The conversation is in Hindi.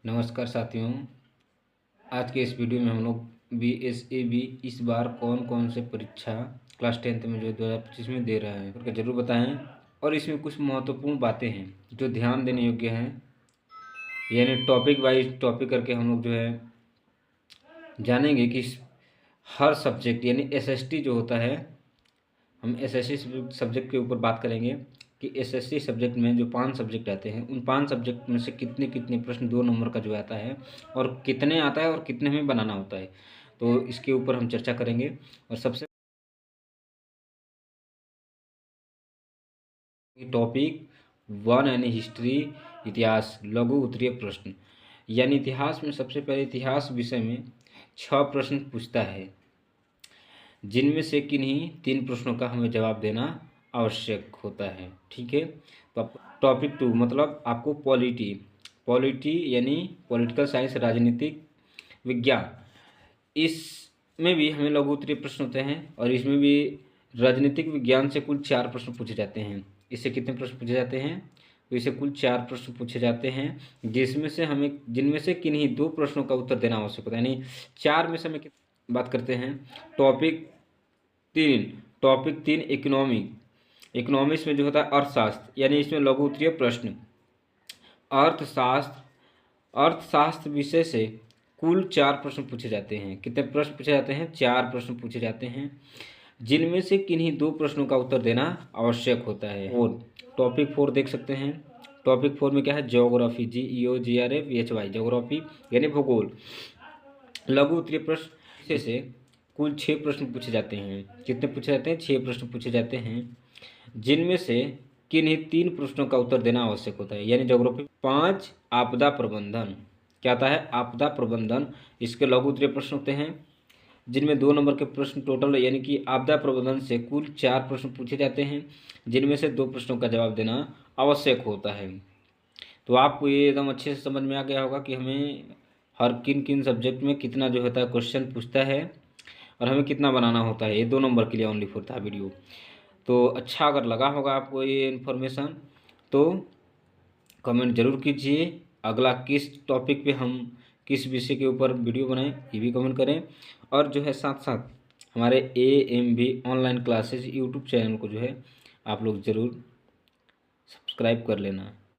नमस्कार साथियों। आज के इस वीडियो में हम लोग BSAB इस बार कौन कौन से परीक्षा क्लास 10th में जो 2025 में दे रहा है करके ज़रूर बताएं। और इसमें कुछ महत्वपूर्ण बातें हैं जो ध्यान देने योग्य हैं, यानी टॉपिक वाइज टॉपिक करके हम लोग जो है जानेंगे कि हर सब्जेक्ट यानी SST जो होता है, हम SST सब्जेक्ट के ऊपर बात करेंगे कि SST सब्जेक्ट में जो 5 सब्जेक्ट आते हैं उन 5 सब्जेक्ट में से कितने कितने प्रश्न 2 नंबर का जो आता है और कितने आता है और कितने में बनाना होता है, तो इसके ऊपर हम चर्चा करेंगे। और सबसे टॉपिक 1 यानी हिस्ट्री, इतिहास, लघु उत्तरीय प्रश्न। यानी इतिहास में सबसे पहले इतिहास विषय में 6 प्रश्न पूछता है, जिनमें से किन्हीं 3 प्रश्नों का हमें जवाब देना आवश्यक होता है। ठीक है, तो टॉपिक 2 मतलब आपको पॉलिटी पॉलिटी यानी पॉलिटिकल साइंस, राजनीतिक विज्ञान, इसमें भी हमें लघु उत्तरीय प्रश्न होते हैं और इसमें भी राजनीतिक विज्ञान से कुल 4 प्रश्न पूछे जाते हैं। इससे कितने प्रश्न पूछे जाते हैं? तो इससे कुल 4 प्रश्न पूछे जाते हैं, जिनमें से किन्हीं 2 प्रश्नों का उत्तर देना आवश्यक होता है। यानी 4 में से हमें बात करते हैं। टॉपिक 3 इकोनॉमिक्स में जो होता है अर्थशास्त्र, यानी इसमें लघु उत्तरीय प्रश्न। अर्थशास्त्र विषय से कुल 4 प्रश्न पूछे जाते हैं। कितने प्रश्न पूछे जाते हैं? 4 प्रश्न पूछे जाते हैं, जिनमें से किन्हीं 2 प्रश्नों का उत्तर देना आवश्यक होता है। और टॉपिक 4 देख सकते हैं। टॉपिक 4 में क्या है? ज्योग्राफी, GEOGRAPHY, ज्योग्राफी यानी भूगोल। लघु उत्तरीय प्रश्न से कुल 6 प्रश्न पूछे जाते हैं। कितने पूछे जाते हैं? 6 प्रश्न पूछे जाते हैं, जिनमें से किन्हीं 3 प्रश्नों का उत्तर देना आवश्यक होता है। यानी ज्योग्राफी। 5 आपदा प्रबंधन। क्या आता है? आपदा प्रबंधन। इसके लघु उत्तरीय प्रश्न होते हैं, जिनमें 2 नंबर के प्रश्न टोटल, यानी कि आपदा प्रबंधन से कुल 4 प्रश्न पूछे जाते हैं, जिनमें से 2 प्रश्नों का जवाब देना आवश्यक होता है। तो आपको ये एकदम अच्छे से समझ में आ गया होगा कि हमें हर किन किन सब्जेक्ट में कितना जो होता है क्वेश्चन पूछता है और हमें कितना बनाना होता है। ये 2 नंबर के लिए ओनली फॉर था वीडियो। तो अच्छा अगर लगा होगा आपको ये इन्फॉर्मेशन तो कमेंट ज़रूर कीजिए। अगला किस टॉपिक पे हम किस विषय के ऊपर वीडियो बनाएं ये भी कमेंट करें। और जो है साथ साथ हमारे AMB online classes YouTube channel को जो है आप लोग ज़रूर सब्सक्राइब कर लेना।